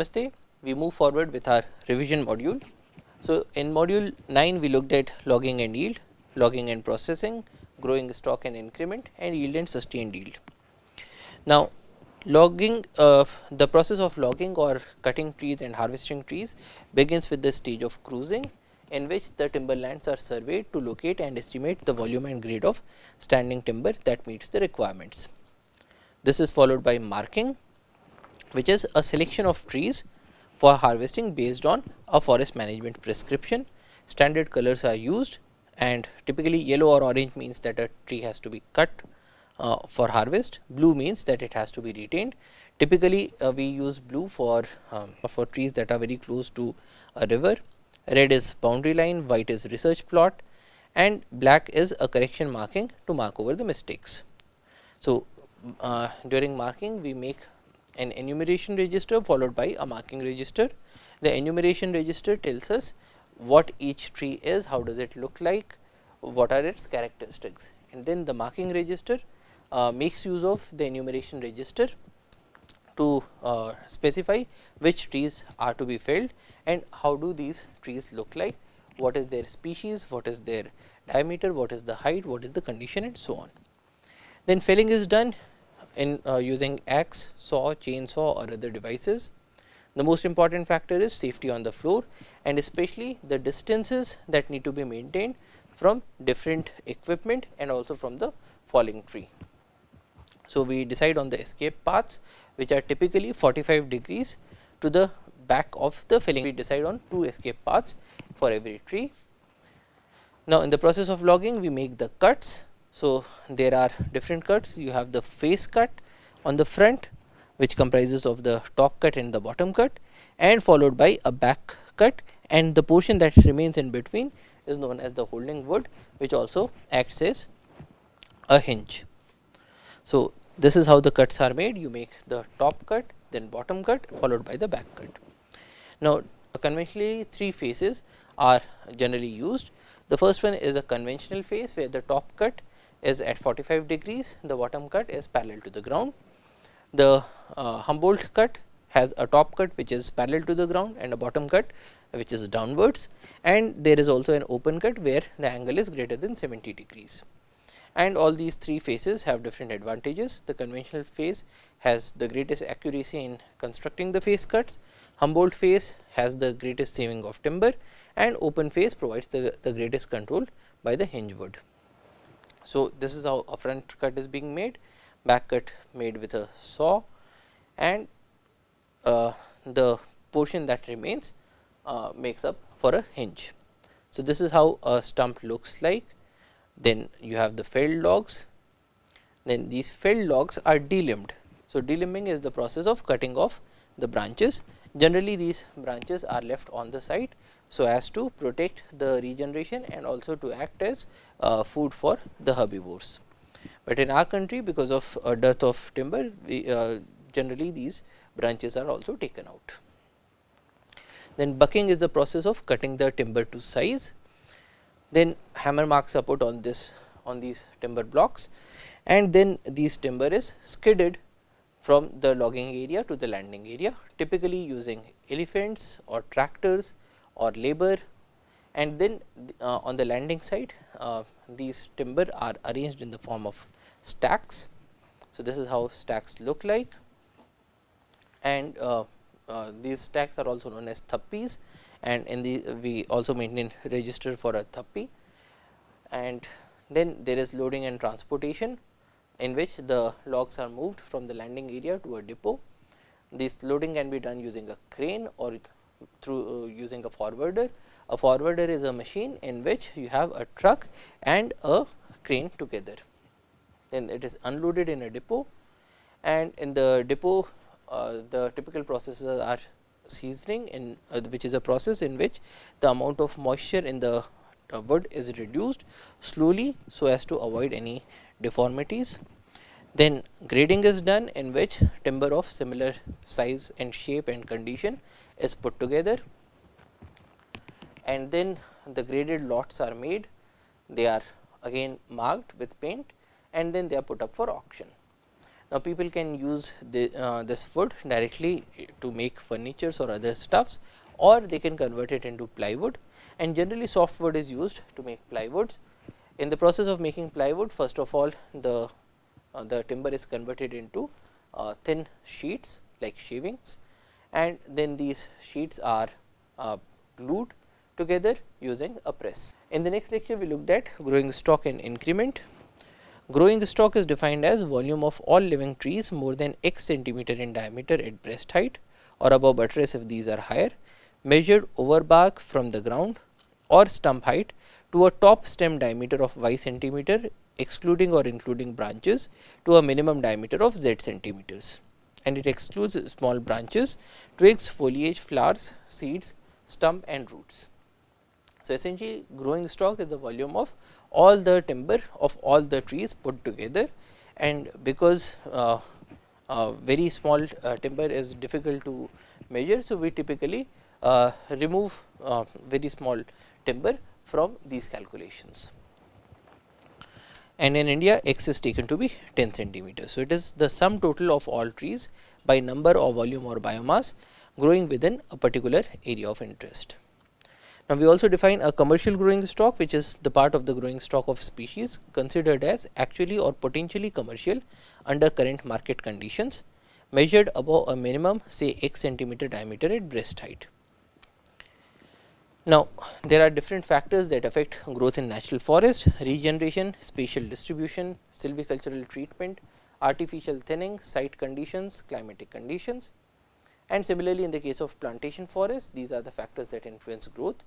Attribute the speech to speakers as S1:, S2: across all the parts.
S1: Namaste, we move forward with our revision module. So, in module 9 we looked at logging and yield, logging and processing, growing stock and increment, and yield and sustained yield. Now, logging the process of logging or cutting trees and harvesting trees begins with the stage of cruising, in which the timberlands are surveyed to locate and estimate the volume and grade of standing timber that meets the requirements. This is followed by marking, which is a selection of trees for harvesting based on a forest management prescription. Standard colors are used, and typically yellow or orange means that a tree has to be cut for harvest. Blue means that it has to be retained. Typically we use blue for trees that are very close to a river. Red is boundary line, white is research plot, and black is a correction marking to mark over the mistakes. So, during marking we make an enumeration register followed by a marking register. The enumeration register tells us what each tree is, how does it look like, what are its characteristics, and then the marking register makes use of the enumeration register to specify which trees are to be felled and how do these trees look like, what is their species, what is their diameter, what is the height, what is the condition, and so on. Then felling is done in using axe, saw, chainsaw or other devices. The most important factor is safety on the floor, and especially the distances that need to be maintained from different equipment and also from the falling tree. So, we decide on the escape paths, which are typically 45 degrees to the back of the felling. We decide on 2 escape paths for every tree. Now, in the process of logging we make the cuts. So, there are different cuts. You have the face cut on the front, which comprises of the top cut and the bottom cut, and followed by a back cut, and the portion that remains in between is known as the holding wood, which also acts as a hinge. So, this is how the cuts are made. You make the top cut, then bottom cut, followed by the back cut. Now, conventionally 3 faces are generally used. The first one is a conventional face, where the top cut is at 45 degrees, the bottom cut is parallel to the ground. The Humboldt cut has a top cut which is parallel to the ground and a bottom cut which is downwards, and there is also an open cut where the angle is greater than 70 degrees. And all these 3 faces have different advantages. The conventional face has the greatest accuracy in constructing the face cuts, Humboldt face has the greatest saving of timber, and open face provides the greatest control by the hinge wood. So, this is how a front cut is being made, back cut made with a saw, and the portion that remains makes up for a hinge. So, this is how a stump looks like. Then you have the felled logs, then these felled logs are delimbed. So, delimbing is the process of cutting off the branches. Generally these branches are left on the site, so as to protect the regeneration and also to act as food for the herbivores. But in our country, because of a dearth of timber, generally these branches are also taken out. Then bucking is the process of cutting the timber to size. Then hammer marks are put on these timber blocks, and then these timber is skidded from the logging area to the landing area, typically using elephants or tractors or labor. And then on the landing side these timber are arranged in the form of stacks. So, this is how stacks look like, and these stacks are also known as thappis, and in the we also maintain register for a thappi. And then there is loading and transportation, in which the logs are moved from the landing area to a depot. This loading can be done using a crane or through using a forwarder. A forwarder is a machine in which you have a truck and a crane together. Then it is unloaded in a depot, and in the depot the typical processes are seasoning, in which is a process in which the amount of moisture in the wood is reduced slowly, so as to avoid any deformities. Then grading is done, in which timber of similar size and shape and condition is put together, and then the graded lots are made. They are again marked with paint, and then they are put up for auction. Now, people can use this wood directly to make furnitures or other stuffs, or they can convert it into plywood, and generally softwood is used to make plywood. In the process of making plywood, first of all the timber is converted into thin sheets like shavings, and then these sheets are glued together using a press. In the next lecture, we looked at growing stock and increment. Growing stock is defined as volume of all living trees more than x centimeter in diameter at breast height or above buttress if these are higher, measured over bark from the ground or stump height to a top stem diameter of y centimeter, excluding or including branches, to a minimum diameter of z centimeters, and it excludes small branches, twigs, foliage, flowers, seeds, stump and roots. So, essentially growing stock is the volume of all the timber of all the trees put together, and because very small timber is difficult to measure. So, we typically remove very small timber from these calculations, and in India x is taken to be 10 centimeters. So, it is the sum total of all trees by number or volume or biomass growing within a particular area of interest. Now, we also define a commercial growing stock, which is the part of the growing stock of species considered as actually or potentially commercial under current market conditions, measured above a minimum say x centimeter diameter at breast height. Now, there are different factors that affect growth in natural forest: regeneration, spatial distribution, silvicultural treatment, artificial thinning, site conditions, climatic conditions. And similarly, in the case of plantation forests, these are the factors that influence growth: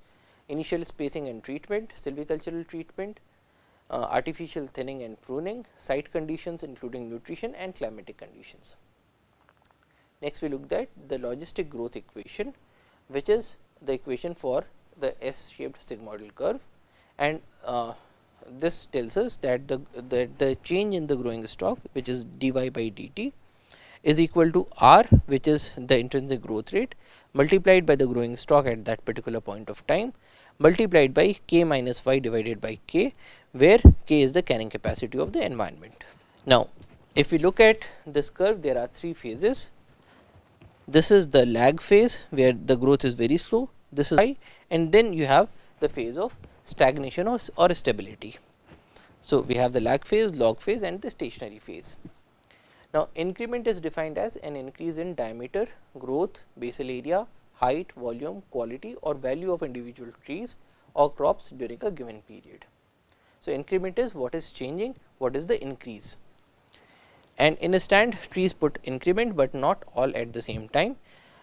S1: initial spacing and treatment, silvicultural treatment, artificial thinning and pruning, site conditions including nutrition and climatic conditions. Next, we looked at the logistic growth equation, which is the equation for the S shaped sigmoidal curve, and this tells us that the change in the growing stock, which is dy by dt, is equal to r, which is the intrinsic growth rate, multiplied by the growing stock at that particular point of time, multiplied by k minus y divided by k, where k is the carrying capacity of the environment. Now, if we look at this curve, there are three phases. This is the lag phase, where the growth is very slow. This is high, and then you have the phase of stagnation or stability. So, we have the lag phase, log phase, and the stationary phase. Now, increment is defined as an increase in diameter, growth, basal area, height, volume, quality or value of individual trees or crops during a given period. So, increment is what is changing, what is the increase. And in a stand, trees put increment, but not all at the same time,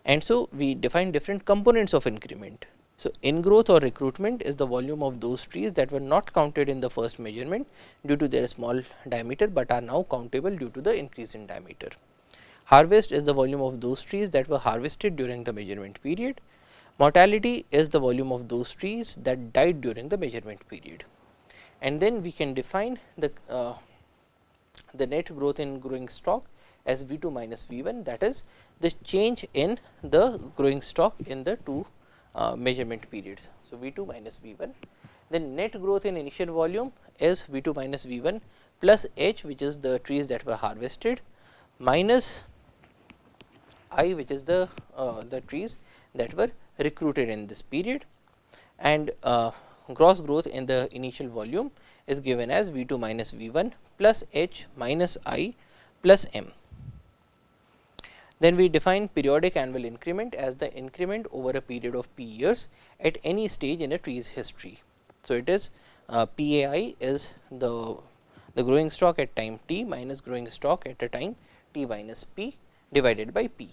S1: and so we define different components of increment. So, ingrowth or recruitment is the volume of those trees that were not counted in the first measurement due to their small diameter, but are now countable due to the increase in diameter. Harvest is the volume of those trees that were harvested during the measurement period. Mortality is the volume of those trees that died during the measurement period. And then we can define the net growth in growing stock as V2 minus V1, that is the change in the growing stock in the two measurement periods. So, V2 minus V1. Then net growth in initial volume is V2 minus V1 plus H, which is the trees that were harvested, minus I, which is the trees that were recruited in this period, and gross growth in the initial volume is given as V2 minus V1 plus H minus I plus M. Then we define periodic annual increment as the increment over a period of p years at any stage in a tree's history. So, it is PAI is the growing stock at time t minus growing stock at a time t minus p divided by p.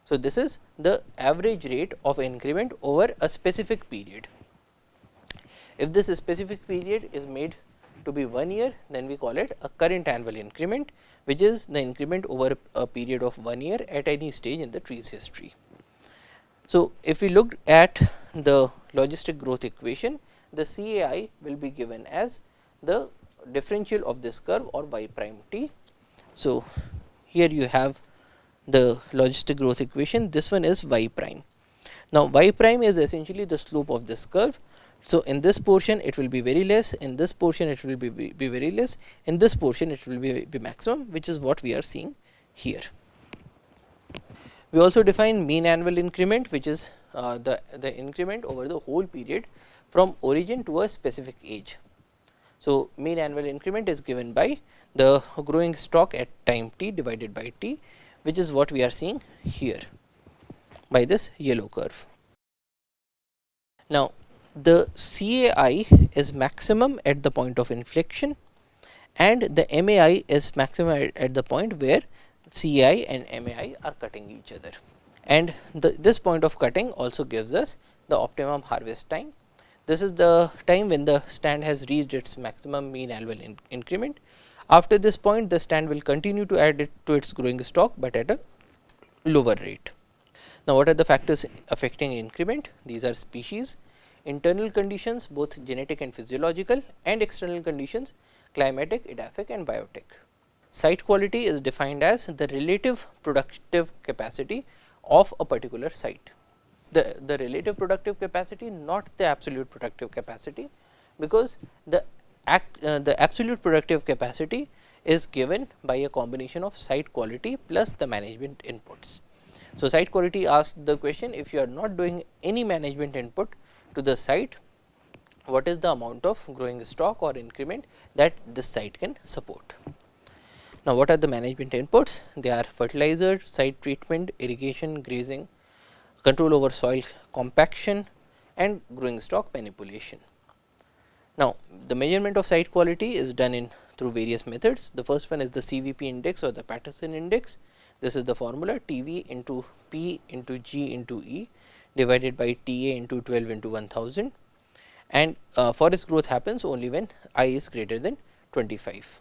S1: So, this is the average rate of increment over a specific period. If this specific period is made to be 1 year, then we call it a current annual increment, which is the increment over a period of 1 year at any stage in the tree's history. So, if we look at the logistic growth equation, the CAI will be given as the differential of this curve or y prime t. So, here you have the logistic growth equation, this one is y prime. Now, y prime is essentially the slope of this curve So, in this portion it will be very less, in this portion it will be very less, in this portion it will be maximum, which is what we are seeing here. We also define mean annual increment, which is the increment over the whole period from origin to a specific age. So, mean annual increment is given by the growing stock at time t divided by t, which is what we are seeing here by this yellow curve. Now, the CAI is maximum at the point of inflection, and the MAI is maximum at the point where CAI and MAI are cutting each other, and this point of cutting also gives us the optimum harvest time. This is the time when the stand has reached its maximum mean annual increment. After this point, the stand will continue to add it to its growing stock, but at a lower rate. Now, what are the factors affecting increment? These are species, internal conditions, both genetic and physiological, and external conditions, climatic, edaphic and biotic. Site quality is defined as the relative productive capacity of a particular site. The relative productive capacity, not the absolute productive capacity, because the absolute productive capacity is given by a combination of site quality plus the management inputs. So, site quality asks the question, if you are not doing any management input to the site, what is the amount of growing stock or increment that this site can support. Now, what are the management inputs? They are fertilizer, site treatment, irrigation, grazing, control over soil compaction and growing stock manipulation. Now, the measurement of site quality is done through various methods. The first one is the CVP index or the Patterson index. This is the formula TV into P into G into E divided by TA into 12 into 1000, and forest growth happens only when I is greater than 25.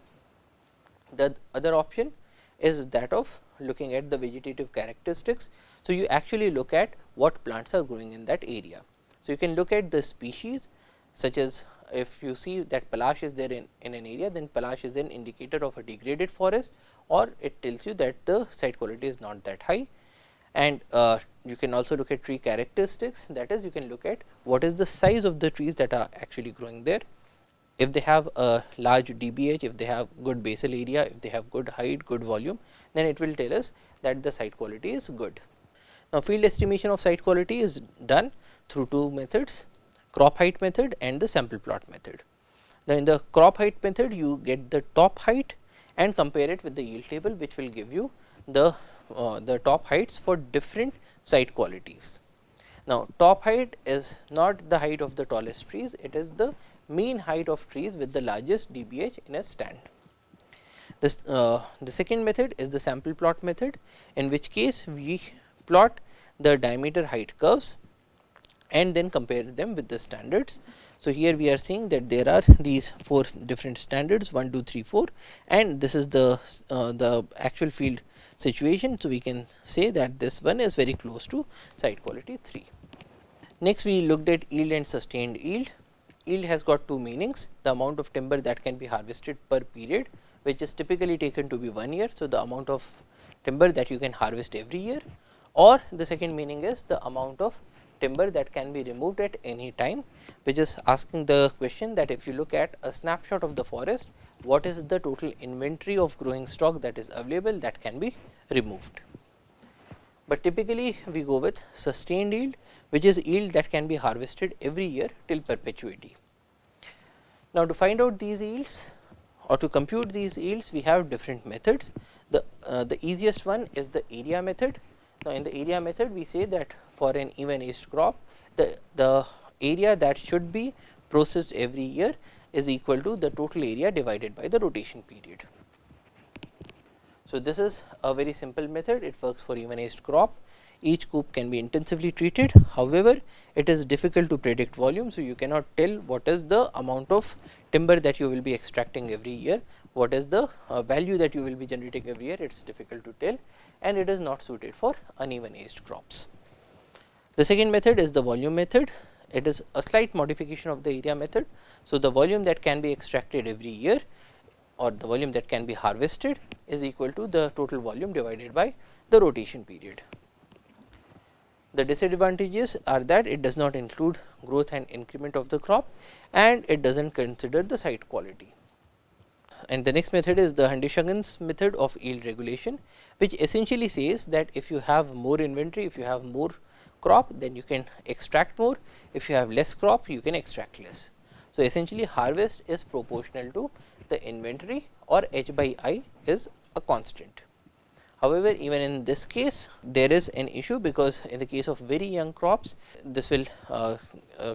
S1: The other option is that of looking at the vegetative characteristics. So, you actually look at what plants are growing in that area. So, you can look at the species, such as if you see that palash is there in an area, then palash is an indicator of a degraded forest, or it tells you that the site quality is not that high. And you can also look at tree characteristics, that is, you can look at what is the size of the trees that are actually growing there. If they have a large DBH, if they have good basal area, if they have good height, good volume, then it will tell us that the site quality is good. Now, field estimation of site quality is done through two methods, crop height method and the sample plot method. Now, in the crop height method, you get the top height and compare it with the yield table, which will give you the top heights for different site qualities. Now, top height is not the height of the tallest trees, it is the mean height of trees with the largest DBH in a stand. The second method is the sample plot method, in which case we plot the diameter height curves and then compare them with the standards. So, here we are seeing that there are these 4 different standards 1, 2, 3, 4, and this is the actual field situation. So, we can say that this one is very close to site quality 3. Next, we looked at yield and sustained yield. Yield has got two meanings: the amount of timber that can be harvested per period, which is typically taken to be 1 year. So, the amount of timber that you can harvest every year, or the second meaning is the amount of timber that can be removed at any time, which is asking the question that if you look at a snapshot of the forest, what is the total inventory of growing stock that is available that can be removed. But typically we go with sustained yield, which is yield that can be harvested every year till perpetuity. Now, to find out these yields or to compute these yields, we have different methods. The easiest one is the area method. Now, in the area method, we say that for an even aged crop, the area that should be processed every year is equal to the total area divided by the rotation period. So, this is a very simple method, it works for even aged crop. Each coop can be intensively treated, however, it is difficult to predict volume. So, you cannot tell what is the amount of timber that you will be extracting every year, what is the value that you will be generating every year, it is difficult to tell, and it is not suited for uneven aged crops. The second method is the volume method. It is a slight modification of the area method. So, the volume that can be extracted every year or the volume that can be harvested is equal to the total volume divided by the rotation period. The disadvantages are that it does not include growth and increment of the crop, and it does not consider the site quality. And the next method is the Hundy-Shuggins method of yield regulation, which essentially says that if you have more inventory, if you have more crop, then you can extract more. If you have less crop, you can extract less. So, essentially harvest is proportional to the inventory, or H by I is a constant. However, even in this case there is an issue, because in the case of very young crops, this will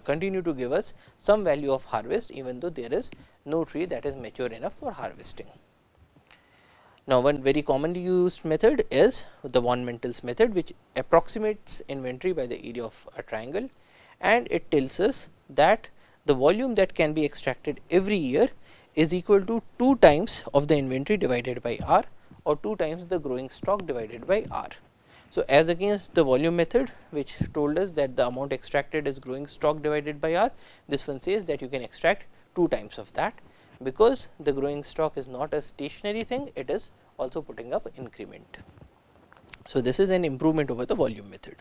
S1: continue to give us some value of harvest, even though there is no tree that is mature enough for harvesting. Now, one very commonly used method is the von Mentel's method, which approximates inventory by the area of a triangle, and it tells us that the volume that can be extracted every year is equal to 2 times of the inventory divided by R, or 2 times the growing stock divided by R. So, as against the volume method, which told us that the amount extracted is growing stock divided by R, this one says that you can extract 2 times of that, because the growing stock is not a stationary thing, it is also putting up increment. So, this is an improvement over the volume method.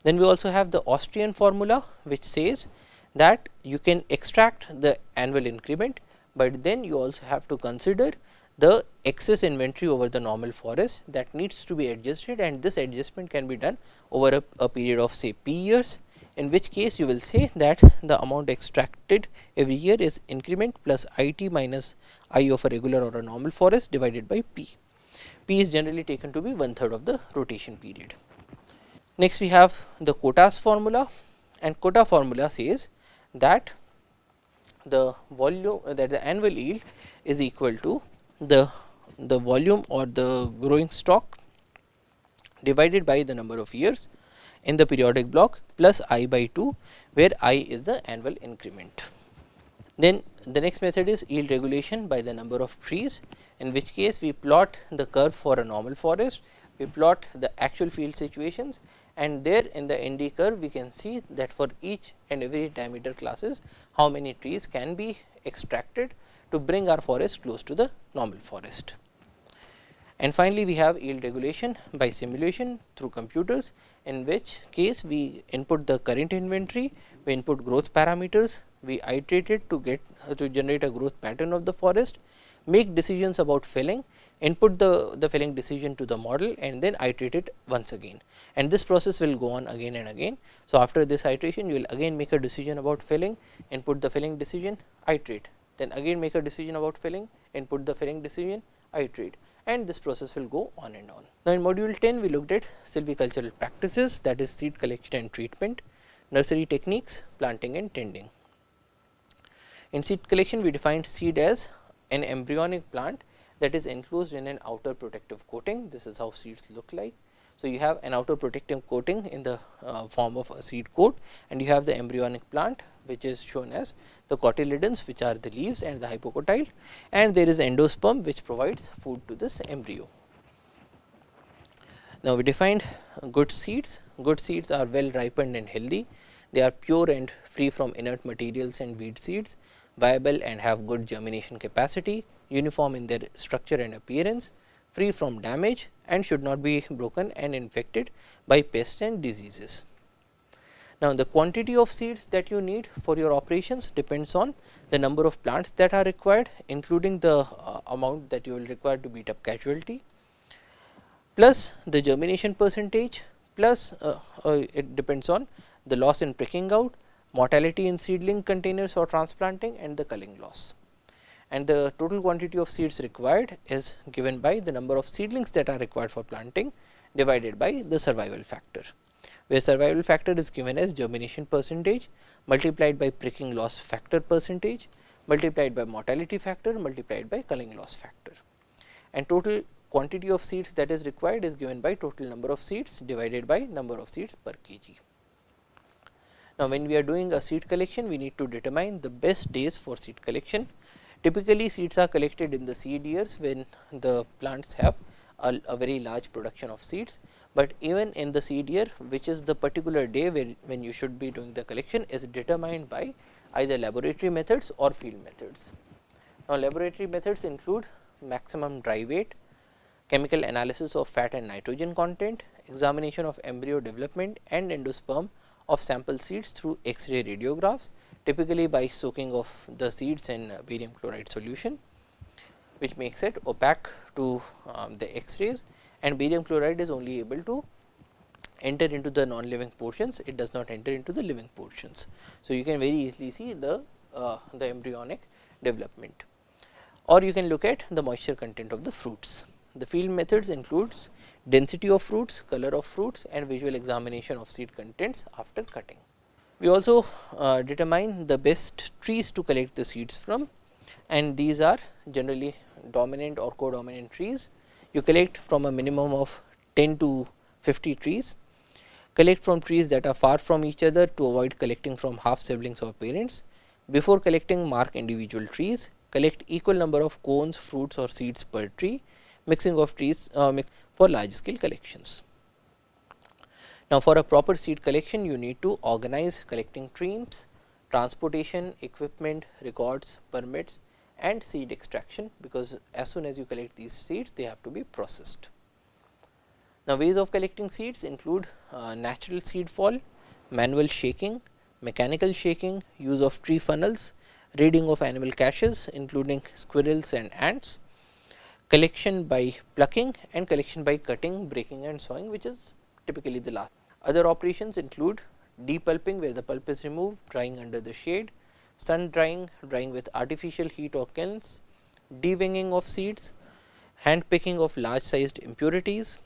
S1: Then we also have the Austrian formula, which says that you can extract the annual increment, but then you also have to consider the excess inventory over the normal forest that needs to be adjusted, and this adjustment can be done over a period of say p years, in which case you will say that the amount extracted every year is increment plus IT minus I of a regular or a normal forest divided by p. P is generally taken to be 1/3 of the rotation period. Next, we have the quotas formula, and quota formula says that the volume, that the annual yield is equal to the volume or the growing stock divided by the number of years in the periodic block plus I by 2, where I is the annual increment. Then the next method is yield regulation by the number of trees, in which case we plot the curve for a normal forest, we plot the actual field situations, and there in the ND curve we can see that for each and every diameter classes how many trees can be extracted to bring our forest close to the normal forest. And finally, we have yield regulation by simulation through computers, in which case we input the current inventory, we input growth parameters, we iterate it to generate a growth pattern of the forest, make decisions about felling, input the felling decision to the model, and then iterate it once again, and this process will go on again and again. So, after this iteration you will again make a decision about felling, input the felling decision, iterate, then again make a decision about felling, input the felling decision, iterate, and this process will go on and on. Now, in module 10 we looked at silvicultural practices, that is seed collection and treatment, nursery techniques, planting and tending. In seed collection we defined seed as an embryonic plant that is enclosed in an outer protective coating. This is how seeds look like. So, you have an outer protective coating in the form of a seed coat, and you have the embryonic plant, which is shown as the cotyledons, which are the leaves, and the hypocotyle, and there is endosperm, which provides food to this embryo. Now, we defined good seeds. Good seeds are well ripened and healthy. They are pure and free from inert materials and weed seeds, viable and have good germination capacity, uniform in their structure and appearance, free from damage, and should not be broken and infected by pests and diseases. Now, the quantity of seeds that you need for your operations depends on the number of plants that are required, including the amount that you will require to beat up casualty, plus the germination percentage, plus it depends on the loss in pricking out, mortality in seedling containers or transplanting, and the culling loss. And the total quantity of seeds required is given by the number of seedlings that are required for planting divided by the survival factor, where survival factor is given as germination percentage multiplied by pricking loss factor percentage multiplied by mortality factor multiplied by culling loss factor, and total quantity of seeds that is required is given by total number of seeds divided by number of seeds per kg. Now, when we are doing a seed collection, we need to determine the best days for seed collection. Typically, seeds are collected in the seed years when the plants have a very large production of seeds, but even in the seed year, which is the particular day when you should be doing the collection, is determined by either laboratory methods or field methods. Now, laboratory methods include maximum dry weight, chemical analysis of fat and nitrogen content, examination of embryo development and endosperm of sample seeds through X-ray radiographs, typically by soaking of the seeds in barium chloride solution, which makes it opaque to the X-rays, and barium chloride is only able to enter into the non-living portions, it does not enter into the living portions. So, you can very easily see the embryonic development, or you can look at the moisture content of the fruits. The field methods includes density of fruits, color of fruits, and visual examination of seed contents after cutting. We also determine the best trees to collect the seeds from, and these are generally dominant or codominant trees. You collect from a minimum of 10 to 50 trees. Collect from trees that are far from each other to avoid collecting from half siblings or parents. Before collecting, mark individual trees. Collect equal number of cones, fruits or seeds per tree. Mixing of trees for large scale collections. Now, for a proper seed collection, you need to organize collecting teams, transportation, equipment, records, permits, and seed extraction, because as soon as you collect these seeds, they have to be processed. Now, ways of collecting seeds include natural seed fall, manual shaking, mechanical shaking, use of tree funnels, reading of animal caches including squirrels and ants, collection by plucking, and collection by cutting, breaking and sawing, which is typically the last. Other operations include depulping, where the pulp is removed, drying under the shade, sun drying, drying with artificial heat or kilns, deveining of seeds, hand picking of large sized impurities,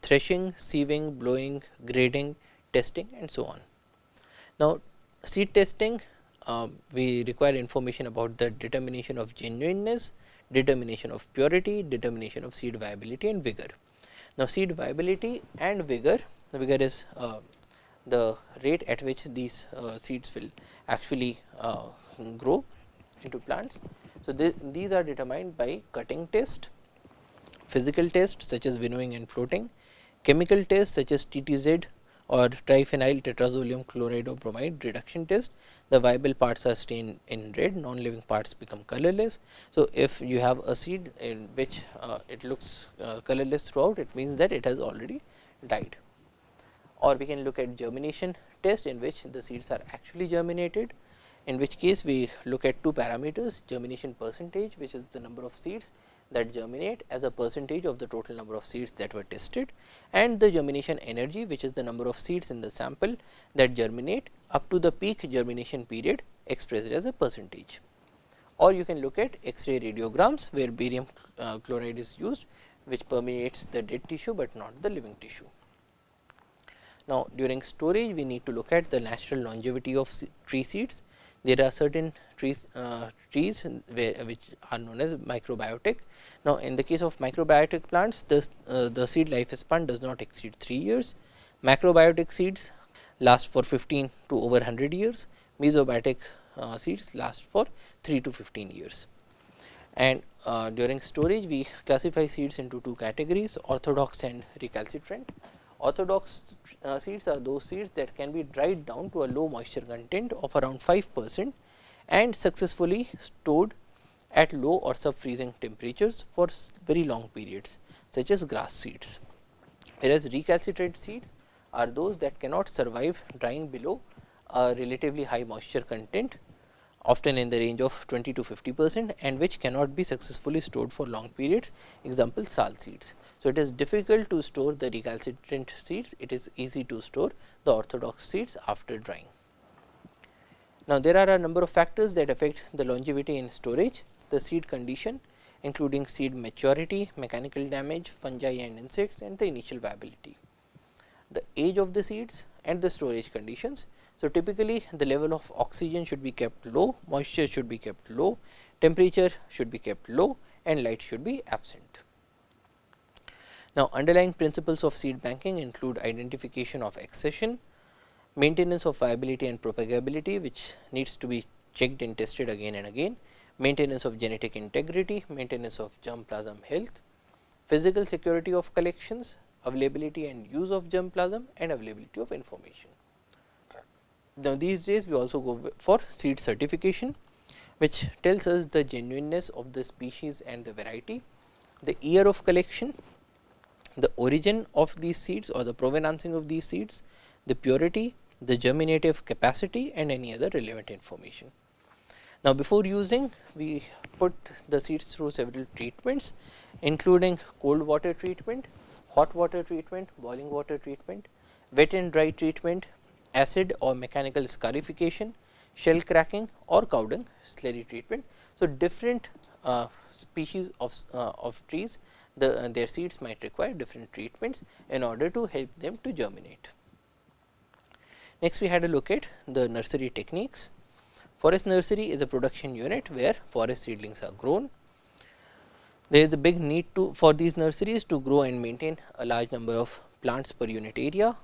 S1: threshing, sieving, blowing, grading, testing and so on. Now, seed testing, we require information about the determination of genuineness, determination of purity, determination of seed viability and vigor. Now, seed viability and vigor, the vigor is the rate at which these seeds will actually grow into plants. So, these are determined by cutting test, physical test such as winnowing and floating, chemical test such as TTZ or triphenyl tetrazolium chloride or bromide reduction test. The viable parts are stained in red, non-living parts become colorless. So, if you have a seed in which it looks colorless throughout, it means that it has already died. Or we can look at germination test, in which the seeds are actually germinated, in which case we look at two parameters: germination percentage, which is the number of seeds that germinate as a percentage of the total number of seeds that were tested, and the germination energy, which is the number of seeds in the sample that germinate up to the peak germination period expressed as a percentage. Or you can look at X-ray radiograms, where barium chloride is used, which permeates the dead tissue, but not the living tissue. Now, during storage, we need to look at the natural longevity of tree seeds. There are certain trees which are known as microbiotic. Now, in the case of microbiotic plants, the seed lifespan does not exceed 3 years. Macrobiotic seeds last for 15 to over 100 years. Mesobiotic seeds last for 3 to 15 years. And during storage, we classify seeds into two categories: orthodox and recalcitrant. Orthodox seeds are those seeds that can be dried down to a low moisture content of around 5% and successfully stored at low or sub freezing temperatures for very long periods, such as grass seeds. Whereas recalcitrant seeds are those that cannot survive drying below a relatively high moisture content, often in the range of 20 to 50%, and which cannot be successfully stored for long periods, example sal seeds. So, it is difficult to store the recalcitrant seeds, it is easy to store the orthodox seeds after drying. Now, there are a number of factors that affect the longevity in storage: the seed condition, including seed maturity, mechanical damage, fungi and insects, and the initial viability, the age of the seeds and the storage conditions. So, typically the level of oxygen should be kept low, moisture should be kept low, temperature should be kept low, and light should be absent. Now, underlying principles of seed banking include identification of accession, maintenance of viability and propagability, which needs to be checked and tested again and again, maintenance of genetic integrity, maintenance of germplasm health, physical security of collections, availability and use of germplasm, and availability of information. Now, these days we also go for seed certification, which tells us the genuineness of the species and the variety, the year of collection, the origin of these seeds or the provenancing of these seeds, the purity, the germinative capacity, and any other relevant information. Now, before using, we put the seeds through several treatments, including cold water treatment, hot water treatment, boiling water treatment, wet and dry treatment, acid or mechanical scarification, shell cracking, or cow dung slurry treatment. So, different species of trees, their seeds might require different treatments in order to help them to germinate. Next, we had a look at the nursery techniques. Forest nursery is a production unit where forest seedlings are grown. There is a big need for these nurseries to grow and maintain a large number of plants per unit area.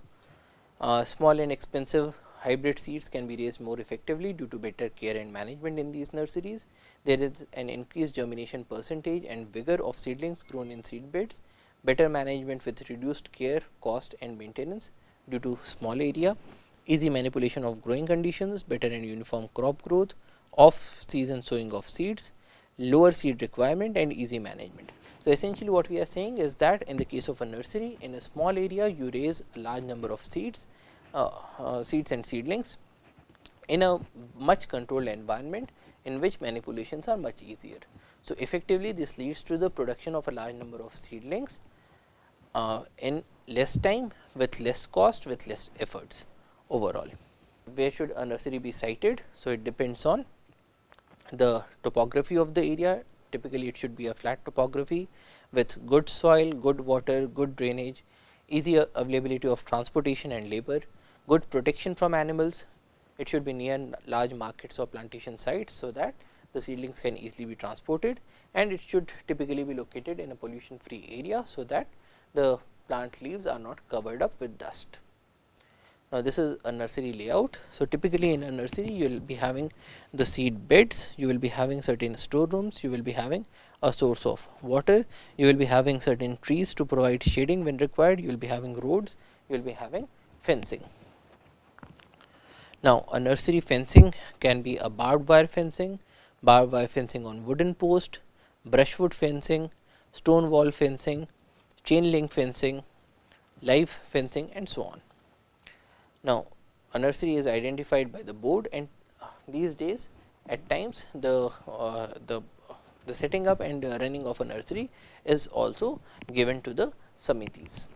S1: Small and expensive hybrid seeds can be raised more effectively due to better care and management in these nurseries. There is an increased germination percentage and vigor of seedlings grown in seed beds, better management with reduced care, cost and maintenance due to small area, easy manipulation of growing conditions, better and uniform crop growth, off season sowing of seeds, lower seed requirement and easy management. So, essentially what we are saying is that in the case of a nursery, in a small area you raise a large number of seeds and seedlings in a much controlled environment in which manipulations are much easier. So, effectively this leads to the production of a large number of seedlings in less time, with less cost, with less efforts overall. Where should a nursery be sited? So, it depends on the topography of the area. Typically, it should be a flat topography with good soil, good water, good drainage, easy availability of transportation and labor, good protection from animals. It should be near large markets or plantation sites, so that the seedlings can easily be transported, and it should typically be located in a pollution free area, so that the plant leaves are not covered up with dust. Now, this is a nursery layout. So, typically in a nursery you will be having the seed beds, you will be having certain storerooms, you will be having a source of water, you will be having certain trees to provide shading when required, you will be having roads, you will be having fencing. Now, a nursery fencing can be a barbed wire fencing on wooden post, brushwood fencing, stone wall fencing, chain link fencing, live fencing and so on. Now, a nursery is identified by the board, and these days at times the setting up and running of a nursery is also given to the samitis.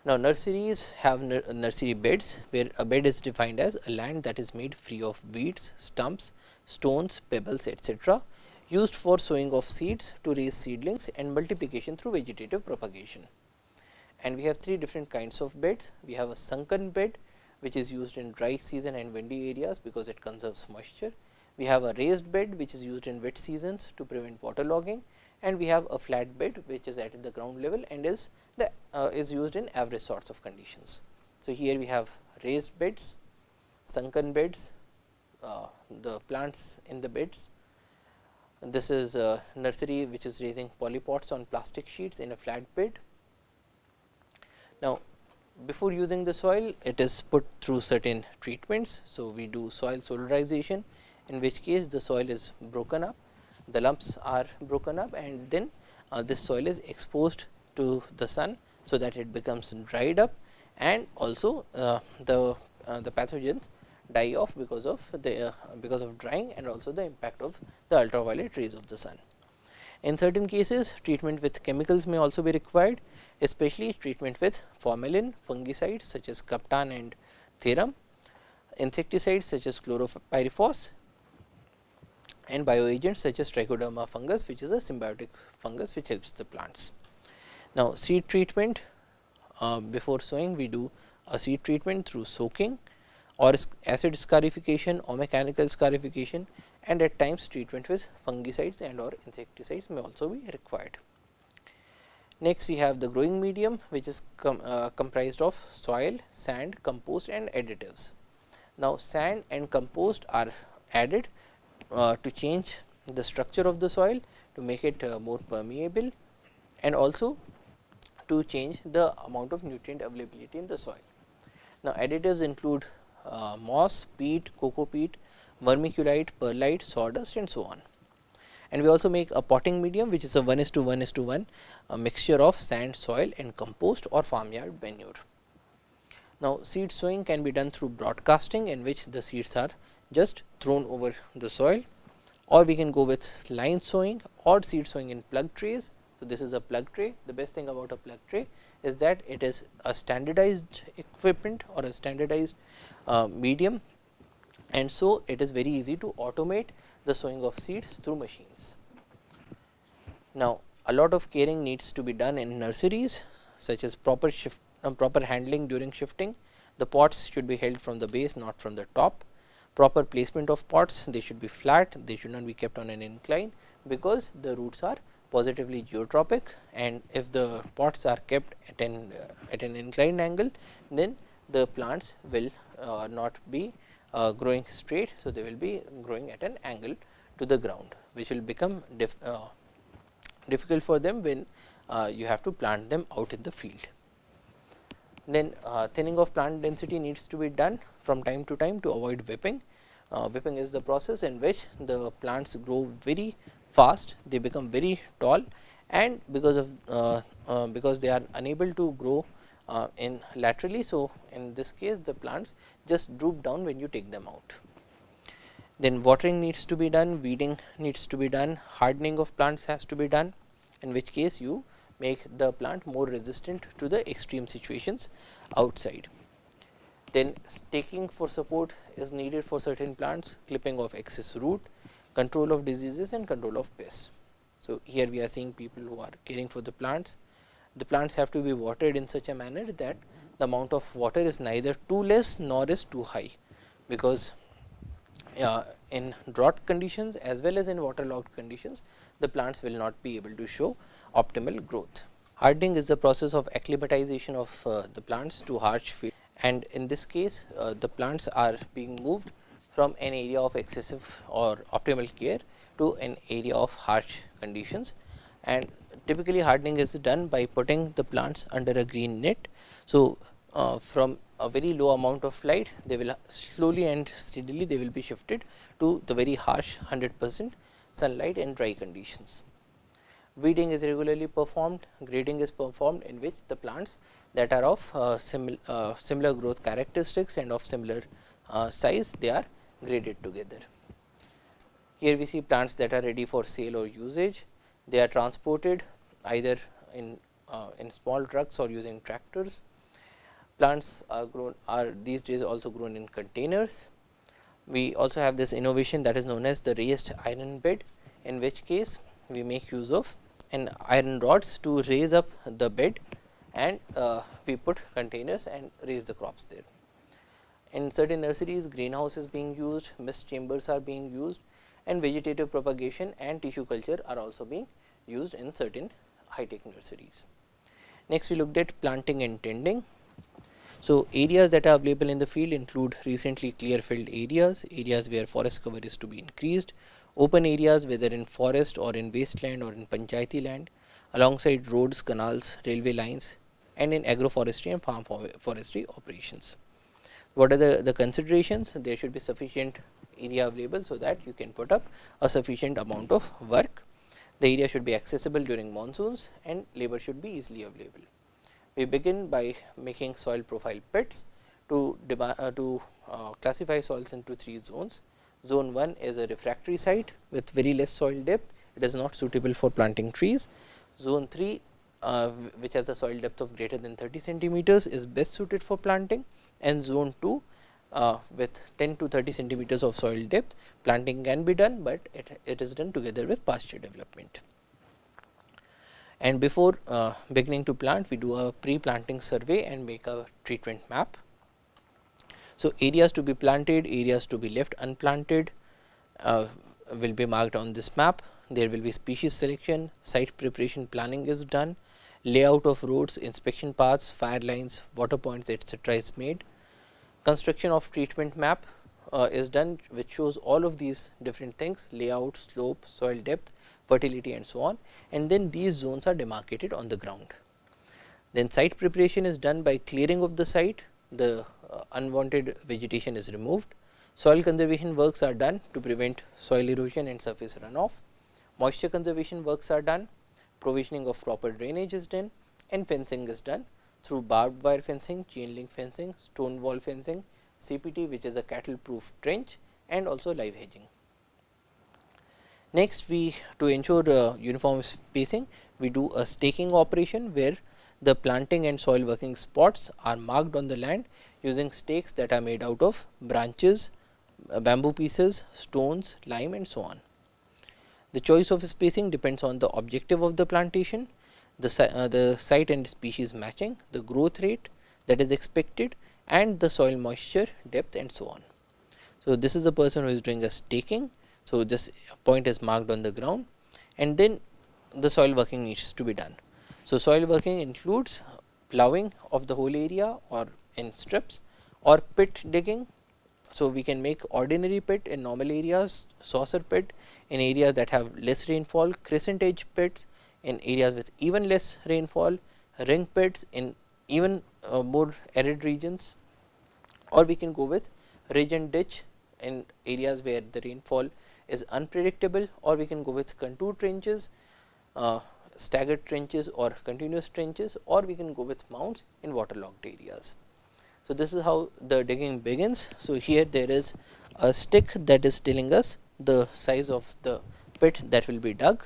S1: Now, nurseries have nursery beds, where a bed is defined as a land that is made free of weeds, stumps, stones, pebbles, etc., used for sowing of seeds to raise seedlings and multiplication through vegetative propagation. And we have three different kinds of beds. We have a sunken bed, which is used in dry season and windy areas because it conserves moisture. We have a raised bed, which is used in wet seasons to prevent waterlogging, and we have a flat bed, which is at the ground level and is used in average sorts of conditions. So, here we have raised beds, sunken beds, the plants in the beds. This is a nursery which is raising polypods on plastic sheets in a flat bed. Now, before using the soil, it is put through certain treatments. So, we do soil solarization, in which case the soil is broken up, the lumps are broken up, and then this soil is exposed to the sun, so that it becomes dried up, and also the pathogens die off because of drying, and also the impact of the ultraviolet rays of the sun. In certain cases, treatment with chemicals may also be required, especially treatment with formalin, fungicides such as Captan and Therum, insecticides such as Chloropyrifos, and bioagents such as Trichoderma fungus, which is a symbiotic fungus which helps the plants. Now, seed treatment, before sowing we do a seed treatment through soaking or acid scarification or mechanical scarification, and at times treatment with fungicides and or insecticides may also be required. Next, we have the growing medium, which is comprised of soil, sand, compost and additives. Now, sand and compost are added to change the structure of the soil, to make it more permeable, and also to change the amount of nutrient availability in the soil. Now, additives include moss, peat, coco peat, vermiculite, perlite, sawdust and so on. And we also make a potting medium, which is a 1:1:1 a mixture of sand, soil and compost or farmyard manure. Now, seed sowing can be done through broadcasting, in which the seeds are just thrown over the soil, or we can go with line sowing or seed sowing in plug trays. So, this is a plug tray. The best thing about a plug tray is that it is a standardized equipment or a standardized medium, and so it is very easy to automate the sowing of seeds through machines. Now, a lot of caring needs to be done in nurseries, such as proper handling during shifting. The pots should be held from the base, not from the top. Proper placement of pots, they should be flat, they should not be kept on an incline, because the roots are positively geotropic, and if the pots are kept at an inclined angle, then the plants will not be growing straight. So, they will be growing at an angle to the ground, which will become difficult for them when you have to plant them out in the field. Then thinning of plant density needs to be done from time to time to avoid whipping. Whipping is the process in which the plants grow very fast, they become very tall, and because they are unable to grow in laterally. So, in this case the plants just droop down when you take them out. Then watering needs to be done, weeding needs to be done, hardening of plants has to be done, in which case you make the plant more resistant to the extreme situations outside. Then staking for support is needed for certain plants, clipping of excess root, control of diseases and control of pests. So, here we are seeing people who are caring for the plants. The plants have to be watered in such a manner that the amount of water is neither too less nor is too high, because in drought conditions as well as in waterlogged conditions, the plants will not be able to show optimal growth. Hardening is the process of acclimatization of the plants to harsh field, and in this case the plants are being moved from an area of excessive or optimal care to an area of harsh conditions. And typically hardening is done by putting the plants under a green net. So, from a very low amount of light, they will slowly and steadily they will be shifted to the very harsh 100% sunlight and dry conditions. Weeding is regularly performed, grading is performed, in which the plants that are of similar growth characteristics and of similar size, they are graded together. Here we see plants that are ready for sale or usage. They are transported either in small trucks or using tractors. Plants are these days also grown in containers. We also have this innovation that is known as the raised iron bed, in which case we make use of an iron rods to raise up the bed, and we put containers and raise the crops there. In certain nurseries, greenhouse is being used, mist chambers are being used, and vegetative propagation and tissue culture are also being used in certain high-tech nurseries. Next, we looked at planting and tending. So, areas that are available in the field include recently clear filled areas, areas where forest cover is to be increased, open areas whether in forest or in wasteland or in panchayati land, alongside roads, canals, railway lines, and in agroforestry and farm forestry operations. What are the considerations? There should be sufficient area available so that you can put up a sufficient amount of work. The area should be accessible during monsoons, and labor should be easily available. We begin by making soil profile pits to classify soils into 3 zones. Zone 1 is a refractory site with very less soil depth, it is not suitable for planting trees. Zone 3, which has a soil depth of greater than 30 centimeters, is best suited for planting, and zone 2 with 10 to 30 centimeters of soil depth, planting can be done, but it is done together with pasture development. And before beginning to plant, we do a pre-planting survey and make a treatment map. So, areas to be planted, areas to be left unplanted will be marked on this map. There will be species selection, site preparation planning is done, layout of roads, inspection paths, fire lines, water points, etc. is made. Construction of treatment map is done, which shows all of these different things: layout, slope, soil depth, fertility and so on, and then these zones are demarcated on the ground. Then site preparation is done by clearing of the site, the unwanted vegetation is removed. Soil conservation works are done to prevent soil erosion and surface runoff. moisture conservation works are done, provisioning of proper drainage is done, and fencing is done through barbed wire fencing, chain link fencing, stone wall fencing, CPT, which is a cattle proof trench, and also live hedging. Next, we to ensure uniform spacing, we do a staking operation where the planting and soil working spots are marked on the land using stakes that are made out of branches, bamboo pieces, stones, lime, and so on. The choice of spacing depends on the objective of the plantation, the site and species matching, the growth rate that is expected, and the soil moisture depth, and so on. So, this is the person who is doing a staking. So, this point is marked on the ground, and then the soil working needs to be done. So, soil working includes ploughing of the whole area or in strips, or pit digging. So, we can make ordinary pit in normal areas, saucer pit in areas that have less rainfall, crescent edge pits in areas with even less rainfall, ring pits in even more arid regions, or we can go with ridge and ditch in areas where the rainfall is unpredictable, or we can go with contour trenches, staggered trenches or continuous trenches, or we can go with mounds in waterlogged areas. So, this is how the digging begins. So, here there is a stick that is telling us the size of the pit that will be dug,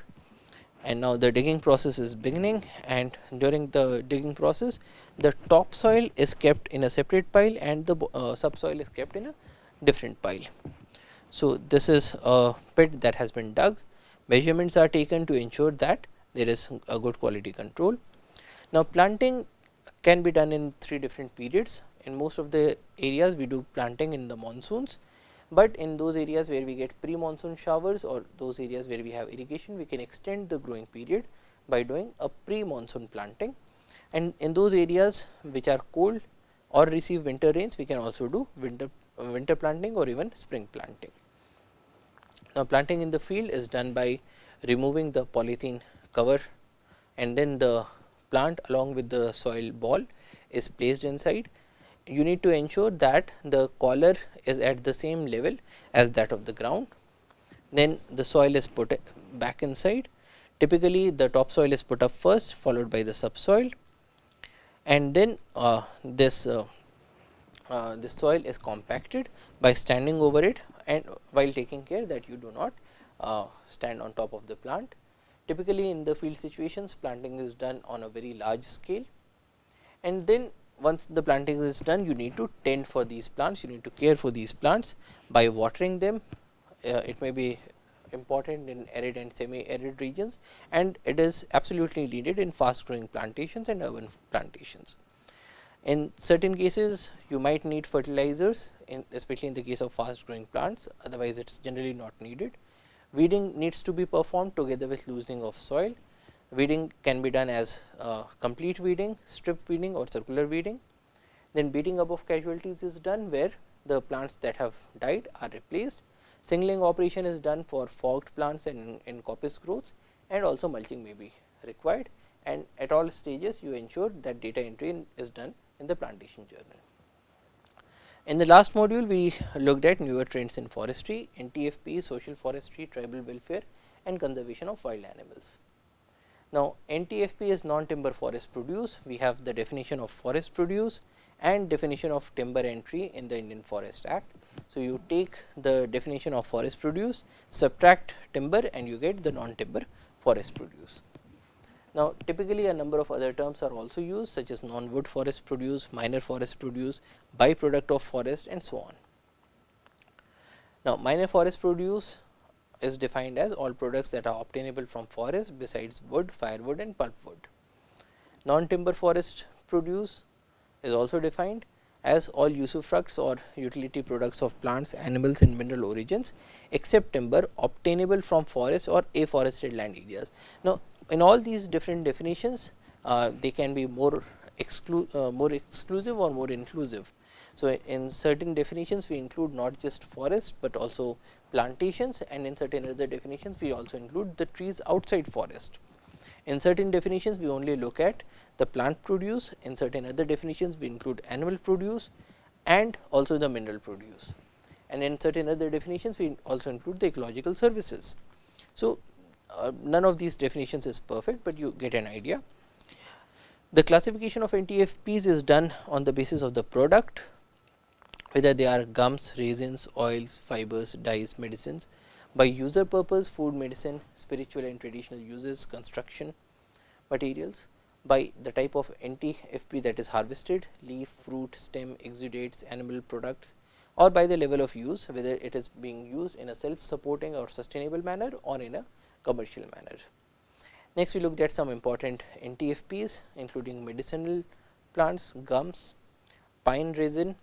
S1: and now the digging process is beginning, and during the digging process the topsoil is kept in a separate pile and the subsoil is kept in a different pile. So, this is a pit that has been dug. Measurements are taken to ensure that there is a good quality control. Now, planting can be done in 3 different periods. In most of the areas we do planting in the monsoons, but in those areas where we get pre-monsoon showers or those areas where we have irrigation, we can extend the growing period by doing a pre-monsoon planting, and in those areas which are cold or receive winter rains, we can also do winter planting or even spring planting. Now, planting in the field is done by removing the polythene cover, and then the plant along with the soil ball is placed inside. You need to ensure that the collar is at the same level as that of the ground. Then the soil is put back inside. Typically, the topsoil is put up first, followed by the subsoil, and then this soil is compacted by standing over it, and while taking care that you do not stand on top of the plant. Typically, in the field situations, planting is done on a very large scale, and then once the planting is done, you need to tend for these plants, you need to care for these plants by watering them. It may be important in arid and semi-arid regions, and it is absolutely needed in fast growing plantations and urban plantations. In certain cases, you might need fertilizers, especially in the case of fast growing plants, otherwise it is generally not needed. Weeding needs to be performed together with loosening of soil. Weeding can be done as complete weeding, strip weeding, or circular weeding. Then beating up of casualties is done where the plants that have died are replaced. Singling operation is done for fogged plants and in coppice growths, and also mulching may be required, and at all stages you ensure that data entry is done in the plantation journal. In the last module, we looked at newer trends in forestry, NTFP, social forestry, tribal welfare, and conservation of wild animals. Now, NTFP is non-timber forest produce. We have the definition of forest produce and definition of timber entry in the Indian Forest Act. So, you take the definition of forest produce, subtract timber, and you get the non-timber forest produce. Now, typically a number of other terms are also used, such as non-wood forest produce, minor forest produce, byproduct of forest, and so on. Now, minor forest produce is defined as all products that are obtainable from forest besides wood, firewood, and pulpwood. Non-timber forest produce is also defined as all usufructs or utility products of plants, animals, and mineral origins except timber obtainable from forest or afforested land areas. Now, in all these different definitions, they can be more exclusive or more inclusive. So, in certain definitions we include not just forest, but also plantations, and in certain other definitions we also include the trees outside forest. In certain definitions we only look at the plant produce, in certain other definitions we include animal produce and also the mineral produce, and in certain other definitions we also include the ecological services. So, None of these definitions is perfect, but you get an idea. The classification of NTFPs is done on the basis of the product, whether they are gums, resins, oils, fibers, dyes, medicines, by user purpose, food, medicine, spiritual and traditional uses, construction materials, by the type of NTFP that is harvested, leaf, fruit, stem, exudates, animal products, or by the level of use, whether it is being used in a self supporting or sustainable manner or in a commercial manner. Next, we looked at some important NTFPs, including medicinal plants, gums, pine resin.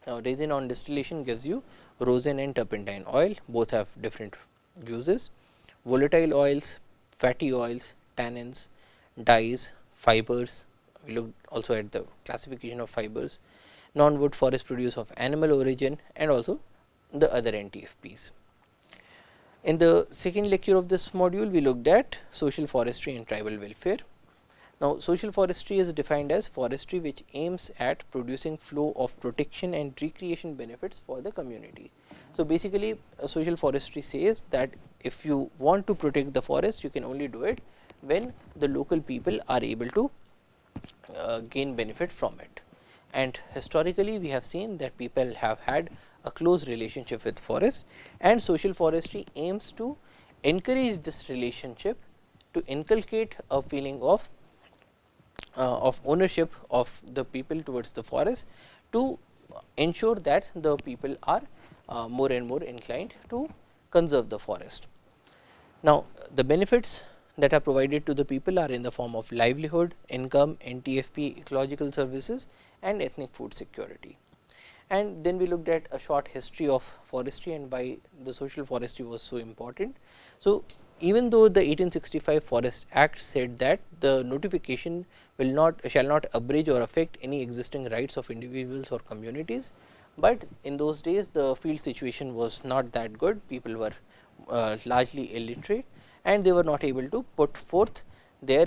S1: Now, resin on distillation gives you rosin and turpentine oil, both have different uses. Volatile oils, fatty oils, tannins, dyes, fibers. We looked also at the classification of fibers, non-wood forest produce of animal origin, and also the other NTFPs. In the second lecture of this module, we looked at social forestry and tribal welfare. Now, social forestry is defined as forestry which aims at producing flow of protection and recreation benefits for the community. So, basically social forestry says that if you want to protect the forest, you can only do it when the local people are able to gain benefit from it. And historically, we have seen that people have had a close relationship with forest, and social forestry aims to encourage this relationship, to inculcate a feeling of ownership of the people towards the forest, to ensure that the people are more and more inclined to conserve the forest. Now, the benefits that are provided to the people are in the form of livelihood, income, NTFP, ecological services, and ethnic food security. And then we looked at a short history of forestry and why the social forestry was so important. So, even though the 1865 Forest Act said that the notification shall not abridge or affect any existing rights of individuals or communities, but in those days the field situation was not that good. People were largely illiterate, and they were not able to put forth their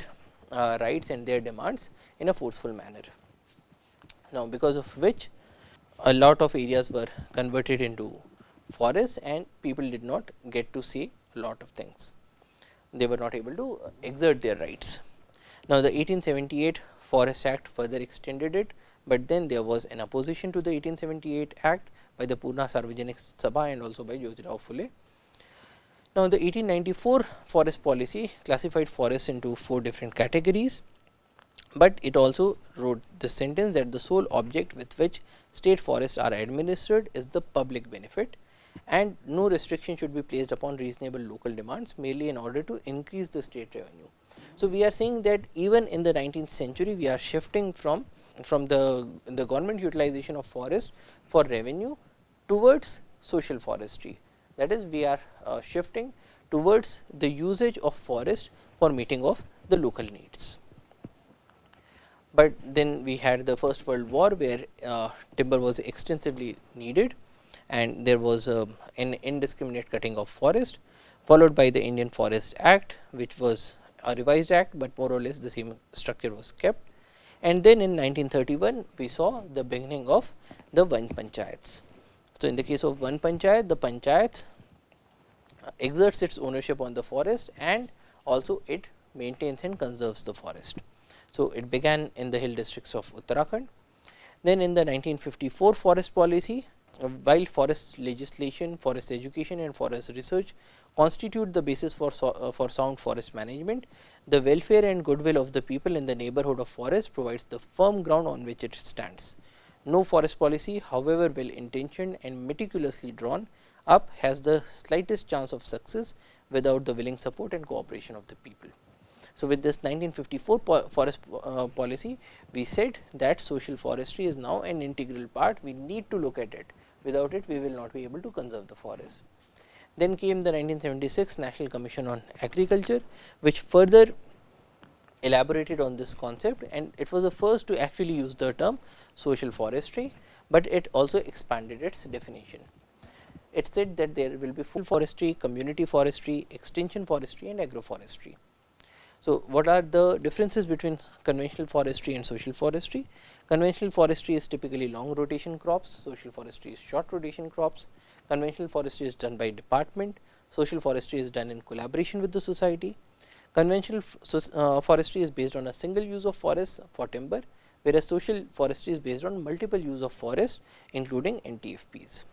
S1: rights and their demands in a forceful manner. Now, because of which a lot of areas were converted into forests, and people did not get to see a lot of things. They were not able to exert their rights. Now, the 1878 Forest Act further extended it, but then there was an opposition to the 1878 Act by the Pune Sarvajanik Sabha and also by Jyotirao Phule. Now, the 1894 forest policy classified forests into 4 different categories, but it also wrote the sentence that the sole object with which state forests are administered is the public benefit, and no restriction should be placed upon reasonable local demands merely in order to increase the state revenue. So, we are saying that even in the 19th century, we are shifting from the government utilization of forest for revenue towards social forestry. That is, we are shifting towards the usage of forest for meeting of the local needs. But then we had the First World War, where timber was extensively needed, and there was an indiscriminate cutting of forest, followed by the Indian Forest Act, which was a revised act, but more or less the same structure was kept. And then in 1931, we saw the beginning of the Van Panchayats. So, in the case of Van Panchayat, the Panchayat exerts its ownership on the forest, and also it maintains and conserves the forest. So, it began in the hill districts of Uttarakhand. Then in the 1954 forest policy, while forest legislation, forest education and forest research constitute the basis for sound forest management, the welfare and goodwill of the people in the neighborhood of forest provides the firm ground on which it stands. No forest policy, however well intentioned and meticulously drawn up, has the slightest chance of success without the willing support and cooperation of the people. So, with this 1954 forest policy, we said that social forestry is now an integral part. We need to look at it. Without it, we will not be able to conserve the forest. Then came the 1976 National Commission on Agriculture, which further elaborated on this concept, and it was the first to actually use the term social forestry, but it also expanded its definition. It said that there will be full forestry, community forestry, extension forestry and agroforestry. So, what are the differences between conventional forestry and social forestry? Conventional forestry is typically long rotation crops, social forestry is short rotation crops. Conventional forestry is done by department, social forestry is done in collaboration with the society. Conventional forestry is based on a single use of forest for timber, whereas social forestry is based on multiple use of forest including NTFPs.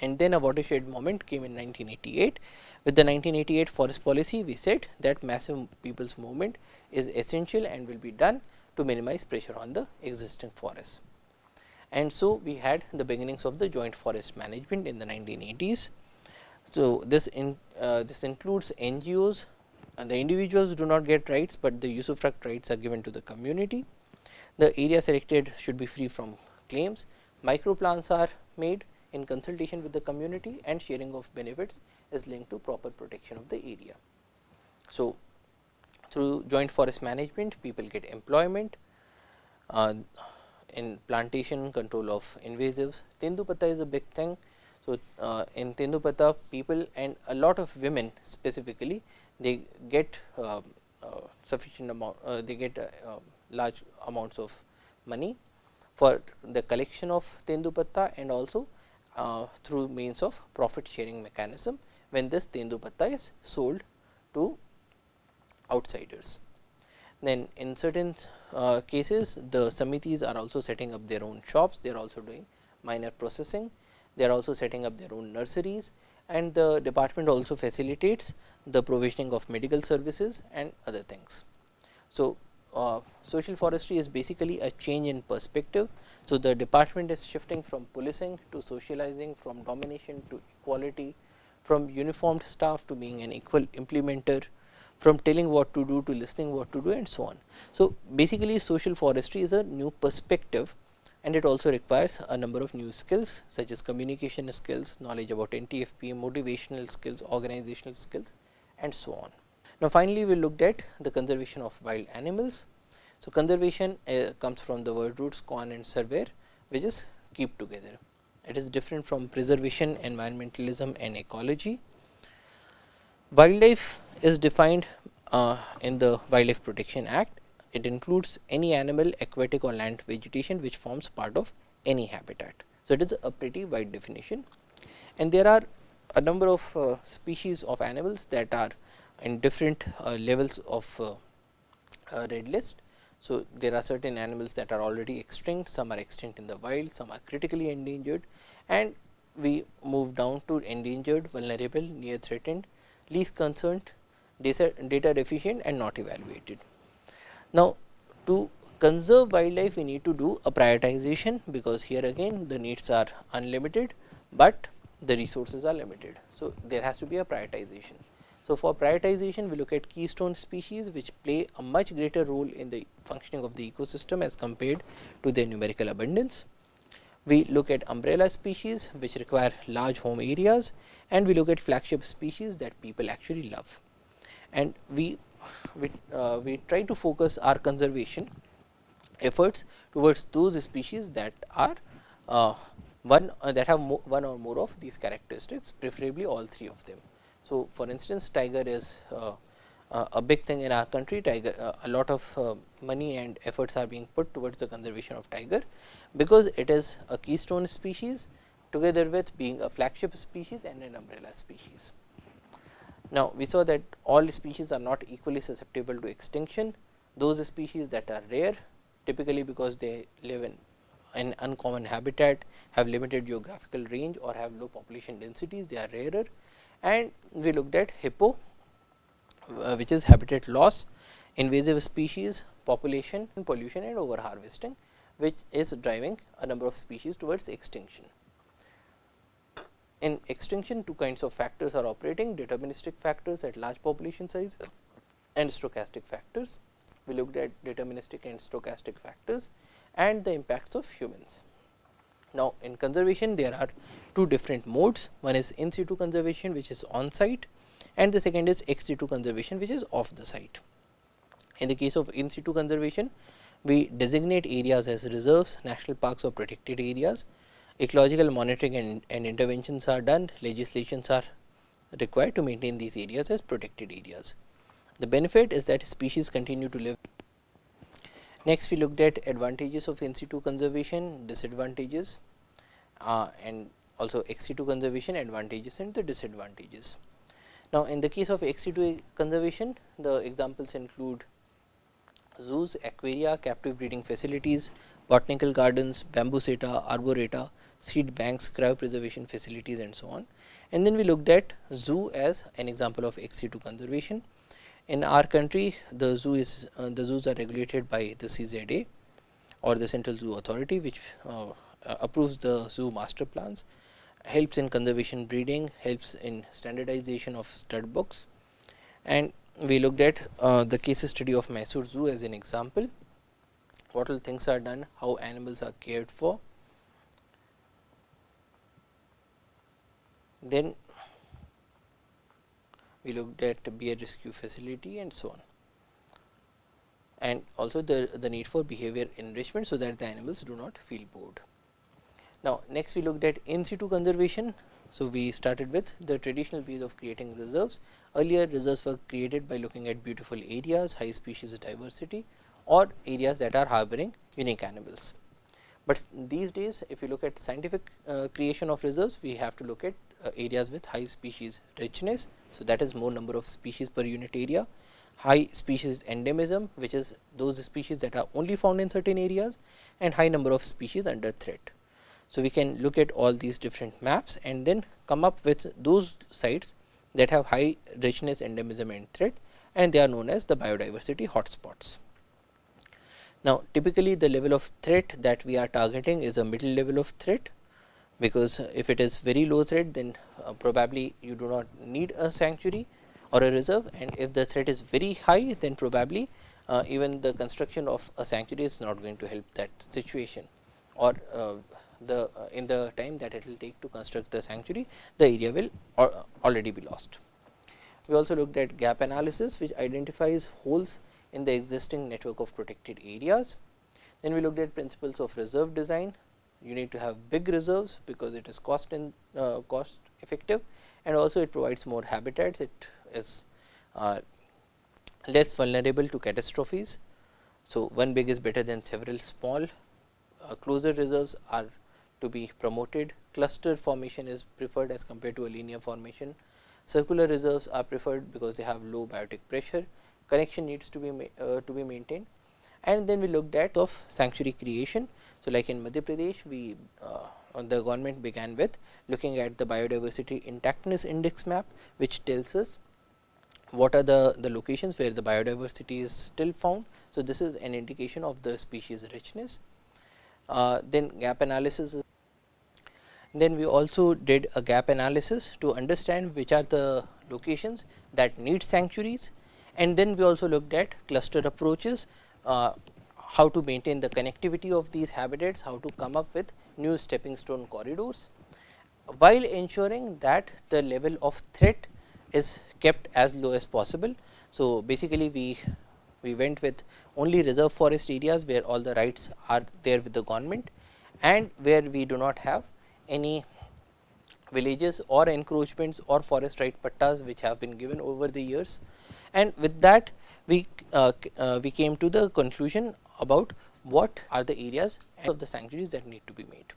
S1: And then a watershed moment came in 1988. With the 1988 forest policy, we said that massive people's movement is essential and will be done to minimize pressure on the existing forests. And so, we had the beginnings of the joint forest management in the 1980s. So, this includes NGOs, and the individuals do not get rights, but the usufruct rights are given to the community. The area selected should be free from claims. Micro plans are made in consultation with the community, and sharing of benefits is linked to proper protection of the area. So, through joint forest management, people get employment in plantation, control of invasives. Tendupatta is a big thing. So, in Tendupatta, people and a lot of women specifically, they get sufficient amount, they get large amounts of money for the collection of Tendupatta, and also through means of profit sharing mechanism when this Tendupatta is sold to outsiders. Then in certain cases, the samitis are also setting up their own shops, they are also doing minor processing, they are also setting up their own nurseries, and the department also facilitates the provisioning of medical services and other things. So, social forestry is basically a change in perspective. So, the department is shifting from policing to socializing, from domination to equality, from uniformed staff to being an equal implementer, from telling what to do to listening what to do, and so on. So, basically social forestry is a new perspective, and it also requires a number of new skills such as communication skills, knowledge about NTFP, motivational skills, organizational skills, and so on. Now, finally, we looked at the conservation of wild animals. So, conservation comes from the word roots con and surveyor, which is keep together. It is different from preservation, environmentalism, and ecology. Wildlife is defined in the Wildlife Protection Act. It includes any animal, aquatic or land vegetation which forms part of any habitat. So, it is a pretty wide definition, and there are a number of species of animals that are in different levels of red list. So, there are certain animals that are already extinct, some are extinct in the wild, some are critically endangered, and we move down to endangered, vulnerable, near threatened, least concerned, data deficient, and not evaluated. Now, to conserve wildlife, we need to do a prioritization, because here again the needs are unlimited, but the resources are limited. So, there has to be a prioritization. So, for prioritization, we look at keystone species which play a much greater role in the functioning of the ecosystem as compared to their numerical abundance. We look at umbrella species which require large home areas, and we look at flagship species that people actually love. And we try to focus our conservation efforts towards those species that are that have one or more of these characteristics, preferably all three of them. So, for instance, tiger is a big thing in our country. Tiger, a lot of money and efforts are being put towards the conservation of tiger, because it is a keystone species together with being a flagship species and an umbrella species. Now, we saw that all species are not equally susceptible to extinction. Those species that are rare, typically because they live in an uncommon habitat, have limited geographical range, or have low population densities, they are rarer. And we looked at hippo, which is habitat loss, invasive species, population, pollution, and over harvesting, which is driving a number of species towards extinction. In extinction, two kinds of factors are operating: deterministic factors at large population size and stochastic factors. We looked at deterministic and stochastic factors and the impacts of humans. Now, in conservation, there are two different modes. One is in situ conservation, which is on site, and the second is ex situ conservation, which is off the site. In the case of in situ conservation, we designate areas as reserves, national parks, or protected areas. Ecological monitoring and interventions are done. Legislations are required to maintain these areas as protected areas. The benefit is that species continue to live. Next, we looked at advantages of in situ conservation, disadvantages, and also ex situ conservation, advantages and the disadvantages. Now, in the case of ex situ conservation, the examples include zoos, aquaria, captive breeding facilities, botanical gardens, bamboo seta, arboreta, seed banks, cryopreservation facilities, and so on. And then we looked at zoo as an example of ex situ conservation. In our country, the zoos are regulated by the CZA or the Central Zoo Authority, which approves the zoo master plans, helps in conservation breeding, helps in standardization of stud books. And we looked at the case study of Mysore Zoo as an example, what all things are done, how animals are cared for. Then we looked at bear rescue facility and so on, and also the need for behavior enrichment, so that the animals do not feel bored. Now, next we looked at in situ conservation. So, we started with the traditional ways of creating reserves. Earlier, reserves were created by looking at beautiful areas, high species diversity, or areas that are harboring unique animals. But these days, if you look at scientific creation of reserves, we have to look at areas with high species richness. So, that is more number of species per unit area, high species endemism, which is those species that are only found in certain areas, and high number of species under threat. So, we can look at all these different maps and then come up with those sites that have high richness, endemism and threat, and they are known as the biodiversity hotspots. Now, typically the level of threat that we are targeting is a middle level of threat, because if it is very low threat, then probably you do not need a sanctuary or a reserve, and if the threat is very high, then probably even the construction of a sanctuary is not going to help that situation, or in the time that it will take to construct the sanctuary, the area will already be lost. We also looked at gap analysis, which identifies holes in the existing network of protected areas. Then we looked at principles of reserve design. You need to have big reserves, because it is cost effective, and also it provides more habitats. It is less vulnerable to catastrophes. So, one big is better than several small. Closer reserves are to be promoted. Cluster formation is preferred as compared to a linear formation. Circular reserves are preferred because they have low biotic pressure. Connection needs to be maintained. And then we looked at of sanctuary creation. So, like in Madhya Pradesh, the government began with looking at the biodiversity intactness index map, which tells us what are the locations where the biodiversity is still found. So, this is an indication of the species richness. Then gap analysis. Then we also did a gap analysis to understand which are the locations that need sanctuaries, and then we also looked at cluster approaches, how to maintain the connectivity of these habitats, how to come up with new stepping stone corridors, while ensuring that the level of threat is kept as low as possible. So, basically we went with only reserve forest areas where all the rights are there with the government, and where we do not have any villages or encroachments or forest right pattas which have been given over the years. And with that, we came to the conclusion about what are the areas of the sanctuaries that need to be made.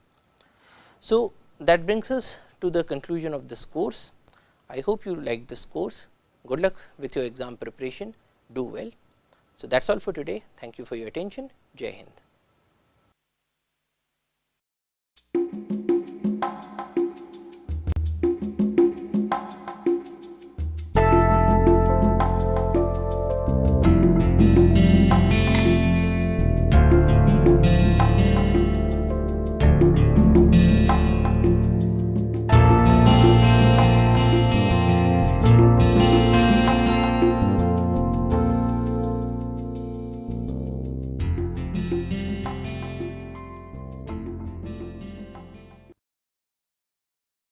S1: So, that brings us to the conclusion of this course. I hope you like this course. Good luck with your exam preparation. Do well. So, that is all for today. Thank you for your attention. Jai Hind.